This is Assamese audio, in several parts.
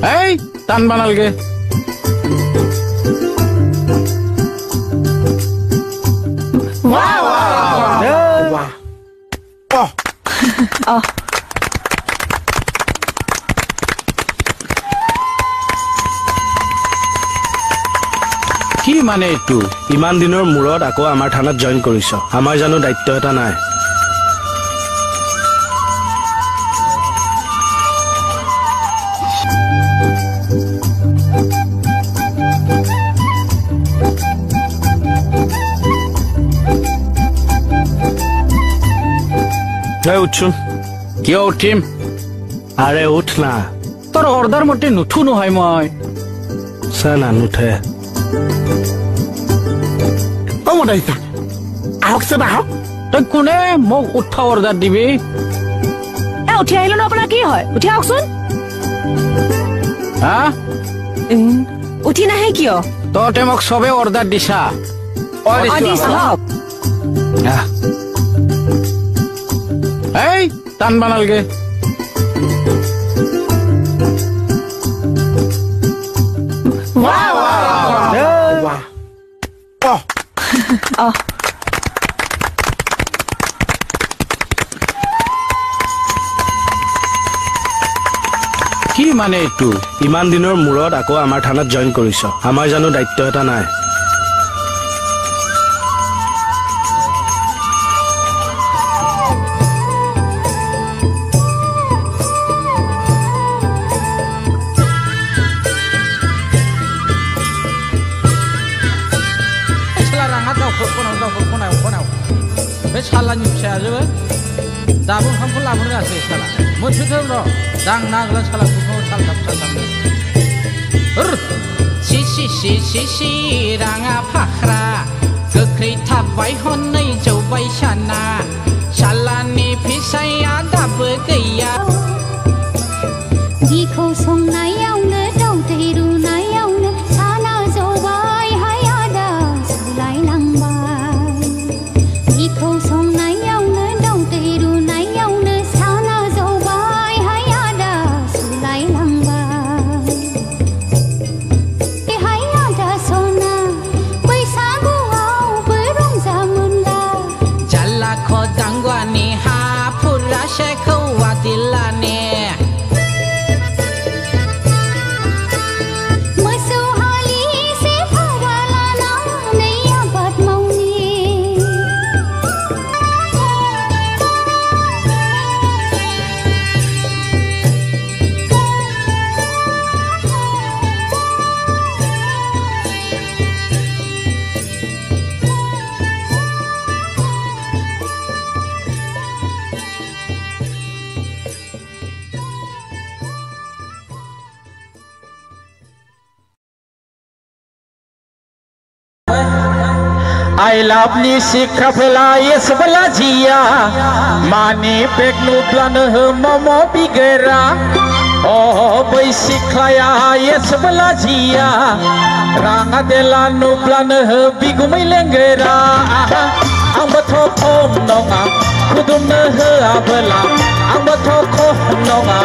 এই টান বানালগে কি মানে এইটো ইমান দিনৰ মূৰত আকৌ আমাৰ থানাত জইন কৰিছ আমাৰ জানো দায়িত্ব এটা নাই উঠছোন কিয় উঠিম আৰে উঠ না তোৰ অৰ্ডাৰ মতে নুঠো নহয় মই চা না নুঠে আহকচোন আহক তই কোনে মোক উঠা অৰ্ডাৰ দিবি উঠি আহিলো ন আপোনাৰ কি হয় উঠি আহকচোন হা উঠি নাহে কিয় তহঁতে মোক চবে অৰ্ডাৰ দিছা এই টান বানালগে কি মানে এইটো ইমান দিনৰ মূৰত আকৌ আমাৰ থানাত জইন কৰিছ আমাৰ জানো দায়িত্ব এটা নাই सालानि फिसाजोबो दाबो ओंखामखौ लाबोनो रोङासै साला मोनसेथों र' दां नागला साला बिखौ सालदाब सि राङा फाख्रा गोख्रै थाबाय हनै जौबाय साना सालानि फिसाया दाबो गैया बिखौ संनायावनो दाउदै रुनायावनो साना जौबाय हायादा सोलायलांबाय बिखौ संनायावनो दाउदै रुनायावनो साना जौबाय हायादा सोलायलांबाय हायादा सना बैसागुआवबो रंजामोनला जाल्ला खदांगवानि हा फुरासेखौ वादिलाने I love ni sikapela yes bela jia mani peknu plan momo bigera oh boy siklaya yes bela jia ranga dela nu plan bigumai lengera ang batho om nonga kudum na abela ang batho ko nonga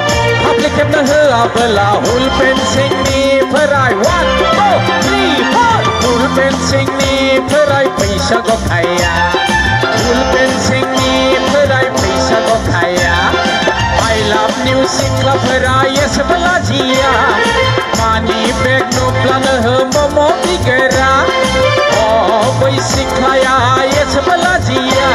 aplikep na abela hul pensing ni perai 1 2 3 4 hul pensing ni perai paisa go khaya hul pensing ni perai paisa go khaya I love music club perai yes bela jia mani bag no plan momo bigera oh boy sikhaya yes bela jia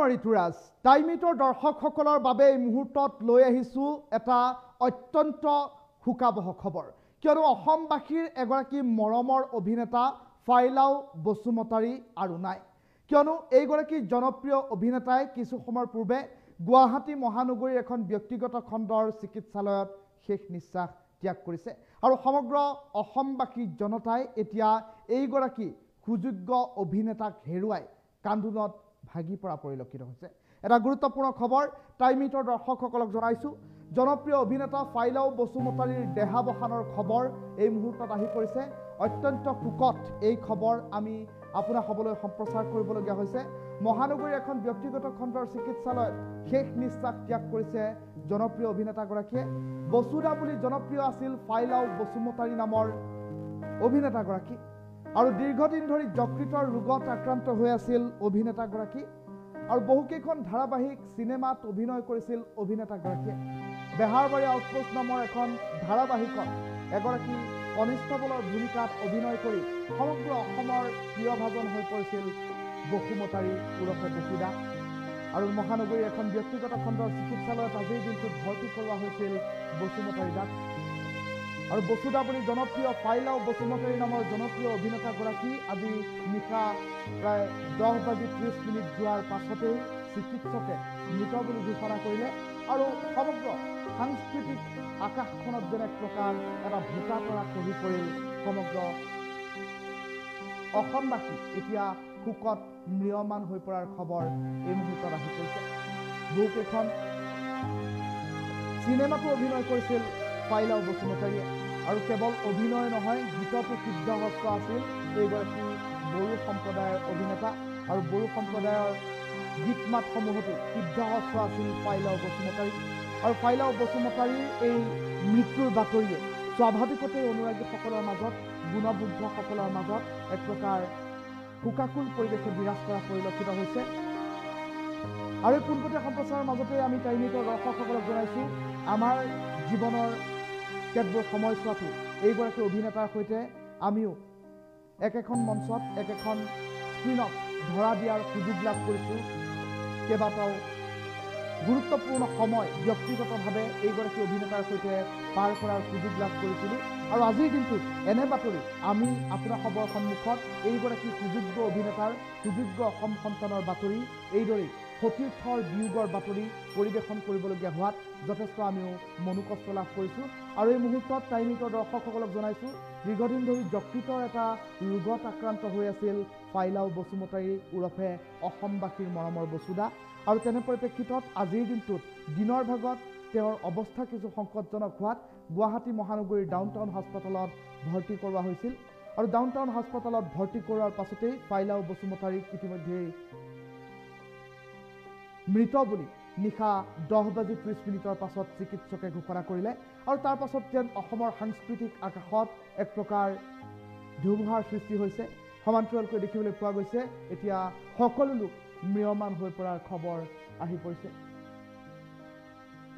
মই ঋতুৰাজ টাইমিটৰ দৰ্শকসকলৰ বাবে এই মুহূৰ্তত লৈ আহিছোঁ এটা অত্যন্ত শোকাবহ খবৰ কিয়নো অসমবাসীৰ এগৰাকী মৰমৰ অভিনেতা ফাইলাও বসুমতাৰী আৰু নাই কিয়নো এইগৰাকী জনপ্ৰিয় অভিনেতাই কিছু সময়ৰ পূৰ্বে গুৱাহাটী মহানগৰীৰ এখন ব্যক্তিগত খণ্ডৰ চিকিৎসালয়ত শেষ নিশ্বাস ত্যাগ কৰিছে আৰু সমগ্ৰ অসমবাসী জনতাই এতিয়া এইগৰাকী সুযোগ্য অভিনেতাক হেৰুৱাই কান্দোনত ভাগি পৰা পৰিলক্ষিত হৈছে এটা গুৰুত্বপূৰ্ণ খবৰ টাইমিটৰ দৰ্শকসকলক জনাইছোঁ জনপ্ৰিয় অভিনেতা ফাইলাও বসুমতাৰীৰ দেহাৱসানৰ খবৰ এই মুহূৰ্তত আহি পৰিছে অত্যন্ত শোকত এই খবৰ আমি আপোনাসকললৈ সম্প্ৰচাৰ কৰিবলগীয়া হৈছে মহানগৰীৰ এখন ব্যক্তিগত খণ্ডৰ চিকিৎসালয়ত শেষ নিশ্বাস ত্যাগ কৰিছে জনপ্ৰিয় অভিনেতাগৰাকীয়ে বসুদা বুলি জনপ্ৰিয় আছিল ফাইলাও বসুমতাৰী নামৰ অভিনেতাগৰাকী আৰু দীৰ্ঘদিন ধৰি যকৃতৰ ৰোগত আক্ৰান্ত হৈ আছিল অভিনেতাগৰাকী আৰু বহুকেইখন ধাৰাবাহিক চিনেমাত অভিনয় কৰিছিল অভিনেতাগৰাকীয়ে বেহাৰবাৰী আউটপোষ্ট নামৰ এখন ধাৰাবাহিকত এগৰাকী কনিষ্ঠবলৰ ভূমিকাত অভিনয় কৰি সমগ্ৰ অসমৰ প্ৰিয়ভাজন হৈ পৰিছিল বসুমতাৰী ওৰফে বসুদা আৰু মহানগৰীৰ এখন ব্যক্তিগত খণ্ডৰ চিকিৎসালয়ত আজিৰ দিনটোত ভৰ্তি কৰোৱা হৈছিল বসুমতাৰী দাক আৰু বসুদা বুলি জনপ্ৰিয় ফাইলাও বসুমতাৰী নামৰ জনপ্ৰিয় অভিনেতাগৰাকী আজি নিশা প্ৰায় 10:30 যোৱাৰ পাছতেই চিকিৎসকে মৃত বুলি ঘোষণা কৰিলে আৰু সমগ্ৰ সাংস্কৃতিক আকাশখনত যেন এক প্ৰকাৰ এটা ভোটা তৰা খহি পৰিল সমগ্ৰ অসমবাসী এতিয়া শোকত ম্ৰিয়মান হৈ পৰাৰ খবৰ এই মুহূৰ্তত আহি পৰিছে বহুকেইখন চিনেমাতো অভিনয় কৰিছিল ফাইলাও বসুমতাৰীয়ে আৰু কেৱল অভিনয় নহয় গীততো সিদ্ধহস্ত আছিল এইগৰাকী বড়ো সম্প্ৰদায়ৰ অভিনেতা আৰু বড়ো সম্প্ৰদায়ৰ গীত মাতসমূহতো সিদ্ধহস্ত আছিল ফাইলাও বসুমতাৰী আৰু ফাইলাও বসুমতাৰীৰ এই মৃত্যুৰ বাতৰিয়ে স্বাভাৱিকতে অনুৰাগীসকলৰ মাজত গুণবুদ্ধসকলৰ মাজত এক প্ৰকাৰ শোকাকুল পৰিৱেশে বিৰাজ কৰা পৰিলক্ষিত হৈছে আৰু এই পোনপটীয়া সম্প্ৰচাৰৰ মাজতে আমি টাইমিটৰ দৰ্শকসকলক জনাইছোঁ আমাৰ জীৱনৰ কেতবোৰ সময়ছোৱাতো এইগৰাকী অভিনেতাৰ সৈতে আমিও একেখন মঞ্চত একেখন স্ক্ৰীণত ধৰা দিয়াৰ সুযোগ লাভ কৰিছোঁ কেইবাটাও গুৰুত্বপূৰ্ণ সময় ব্যক্তিগতভাৱে এইগৰাকী অভিনেতাৰ সৈতে পাৰ কৰাৰ সুযোগ লাভ কৰিছিলোঁ আৰু আজিৰ দিনটোত এনে বাতৰি আমি আপোনাসৱৰ সন্মুখত এইগৰাকী সুযোগ্য অভিনেতাৰ সুযোগ্য অসম সন্তানৰ বাতৰি এইদৰেই সতীৰ্থৰ বিয়োগৰ বাতৰি পৰিৱেশন কৰিবলগীয়া হোৱাত যথেষ্ট আমিও মনোকষ্ট লাভ কৰিছোঁ আৰু এই মুহূৰ্তত টাইমিটৰ দৰ্শকসকলক জনাইছোঁ দীৰ্ঘদিন ধৰি যকৃতৰ এটা ৰোগত আক্ৰান্ত হৈ আছিল ফাইলাও বসুমতাৰী ওৰফে অসমবাসীৰ মৰমৰ বসুদা আৰু তেনে পৰিপ্ৰেক্ষিতত আজিৰ দিনটোত দিনৰ ভাগত তেওঁৰ অৱস্থা কিছু সংকটজনক হোৱাত গুৱাহাটী মহানগৰীৰ ডাউনটাউন হাস্পতালত ভৰ্তি কৰোৱা হৈছিল আৰু ডাউনটাউন হাস্পতালত ভৰ্তি কৰোৱাৰ পাছতেই ফাইলাও বসুমতাৰীক ইতিমধ্যেই মৃত বুলি নিশা 10:30 পাছত চিকিৎসকে ঘোষণা কৰিলে আৰু তাৰ পাছত যেন অসমৰ সাংস্কৃতিক আকাশত এক প্ৰকাৰ ধুমুহাৰ সৃষ্টি হৈছে সমান্তৰালকৈ দেখিবলৈ পোৱা গৈছে এতিয়া সকলো লোক ম্ৰিয়মান হৈ পৰাৰ খবৰ আহি পৰিছে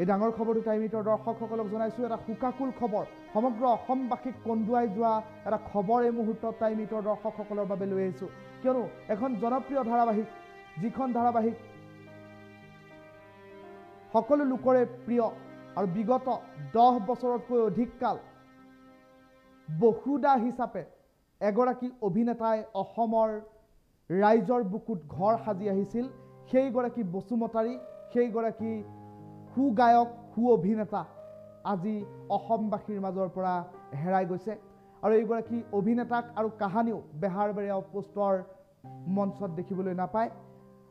এই ডাঙৰ খবৰটো টাইমিটৰ দৰ্শকসকলক জনাইছোঁ এটা শোকাকুল খবৰ সমগ্ৰ অসমবাসীক কন্দুৱাই যোৱা এটা খবৰ এই মুহূৰ্তত টাইমিটৰ দৰ্শকসকলৰ বাবে লৈ আহিছোঁ কিয়নো এখন জনপ্ৰিয় ধাৰাবাহিক যিখন ধাৰাবাহিক সকলো লোকৰে প্ৰিয় আৰু বিগত 10 বছৰতকৈ অধিক কাল বসুদা হিচাপে এগৰাকী অভিনেতাই অসমৰ ৰাইজৰ বুকুত ঘৰ সাজি আহিছিল সেইগৰাকী বসুমতাৰী সেইগৰাকী সুগায়ক সু অভিনেতা আজি অসমবাসীৰ মাজৰ পৰা হেৰাই গৈছে আৰু এইগৰাকী অভিনেতাক আৰু কাহানিও বেহাৰবাৰী আউটপোষ্টৰ মঞ্চত দেখিবলৈ নাপায়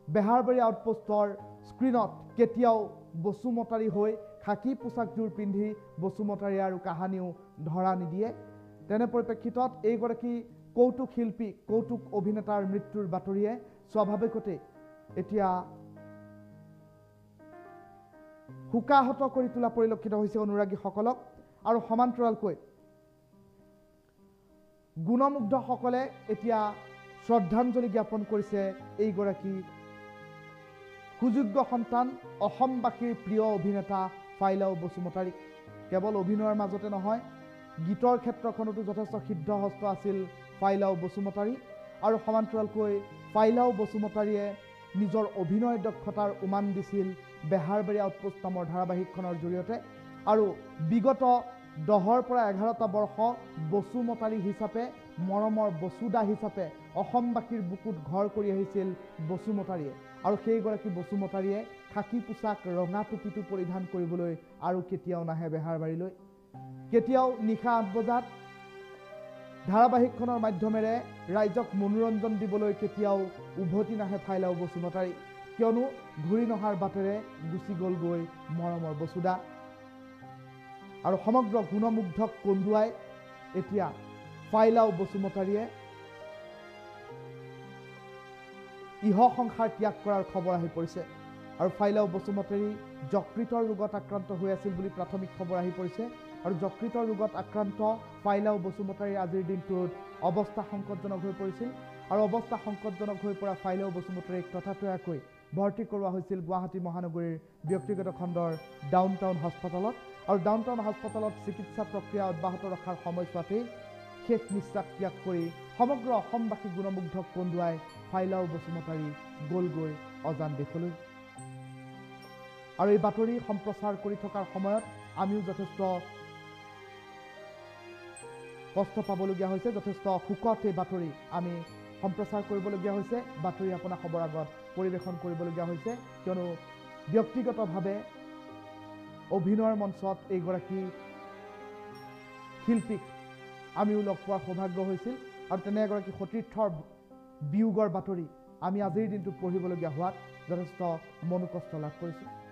বেহাৰবাৰী আউটপোষ্টৰ স্ক্ৰীণত কেতিয়াও বসুমতাৰী হৈ খাকী পোছাকযোৰ পিন্ধি বসুমতাৰী আৰু কাহানিও ধৰা নিদিয়ে তেনে পৰিপ্ৰেক্ষিতত এইগৰাকী কৌতুক শিল্পী কৌতুক অভিনেতাৰ মৃত্যুৰ বাতৰিয়ে স্বাভাৱিকতে এতিয়া শোকাহত কৰি তোলা পৰিলক্ষিত হৈছে অনুৰাগীসকলক আৰু সমান্তৰালকৈ গুণমুগ্ধসকলে এতিয়া শ্ৰদ্ধাঞ্জলি জ্ঞাপন কৰিছে এইগৰাকী সুযোগ্য সন্তান অসমবাসীৰ প্ৰিয় অভিনেতা ফাইলাও বসুমতাৰী কেৱল অভিনয়ৰ মাজতে নহয় গীতৰ ক্ষেত্ৰখনতো যথেষ্ট সিদ্ধহস্ত আছিল ফাইলাও বসুমতাৰী আৰু সমান্তৰালকৈ ফাইলাও বসুমতাৰীয়ে নিজৰ অভিনয় দক্ষতাৰ উমান দিছিল বেহাৰবাৰী আউটপোষ্ট নামৰ ধাৰাবাহিকখনৰ জৰিয়তে আৰু বিগত 10 পৰা 11টা বৰ্ষ বসুমতাৰী হিচাপে মৰমৰ বসুদা হিচাপে অসমবাসীৰ বুকুত ঘৰ কৰি আহিছিল বসুমতাৰীয়ে আৰু সেইগৰাকী বসুমতাৰীয়ে খাকী পোছাক ৰঙা টুপিটো পৰিধান কৰিবলৈ আৰু কেতিয়াও নাহে বেহাৰবাৰীলৈ কেতিয়াও নিশা 8 বজাত ধাৰাবাহিকখনৰ মাধ্যমেৰে ৰাইজক মনোৰঞ্জন দিবলৈ কেতিয়াও উভতি নাহে ফাইলাও বসুমতাৰী কিয়নো ঘূৰি নহাৰ বাটেৰে গুচি গ'লগৈ মৰমৰ বসুদা আৰু সমগ্ৰ গুণমুগ্ধক কন্দুৱাই এতিয়া ফাইলাও বসুমতাৰীয়ে ইহ সংসাৰ ত্যাগ কৰাৰ খবৰ আহি পৰিছে আৰু ফাইলাও বসুমতাৰী যকৃতৰ ৰোগত আক্ৰান্ত হৈ আছিল বুলি প্ৰাথমিক খবৰ আহি পৰিছে আৰু যকৃতৰ ৰোগত আক্ৰান্ত ফাইলাও বসুমতাৰীৰ আজিৰ দিনটোত অৱস্থা সংকটজনক হৈ পৰিছিল আৰু অৱস্থা সংকটজনক হৈ পৰা ফাইলাও বসুমতাৰীক তথাতৈয়াকৈ ভৰ্তি কৰোৱা হৈছিল গুৱাহাটী মহানগৰীৰ ব্যক্তিগত খণ্ডৰ ডাউনটাউন হাস্পতালত আৰু ডাউনটাউন হাস্পতালত চিকিৎসা প্ৰক্ৰিয়া অব্যাহত ৰখাৰ সময়ছোৱাতেই শেষ নিশ্বাস ত্যাগ কৰি সমগ্ৰ অসমবাসী গুণমুগ্ধক কন্দুৱাই ফাইলাও বসুমতাৰী গ'লগৈ অজান দেশলৈ আৰু এই বাতৰি সম্প্ৰচাৰ কৰি থকাৰ সময়ত আমিও যথেষ্ট কষ্ট পাবলগীয়া হৈছে যথেষ্ট শোকত এই বাতৰি আমি সম্প্ৰচাৰ কৰিবলগীয়া হৈছে বাতৰি আপোনাৰ খবৰ আগত পৰিৱেশন কৰিবলগীয়া হৈছে কিয়নো ব্যক্তিগতভাৱে অভিনয়ৰ মঞ্চত এইগৰাকী শিল্পীক আমিও লগ পোৱাৰ সৌভাগ্য হৈছিল আৰু তেনে এগৰাকী সতীৰ্থৰ বিয়োগৰ বাতৰি আমি আজিৰ দিনটোত পঢ়িবলগীয়া হোৱাত যথেষ্ট মনোকষ্ট লাভ কৰিছোঁ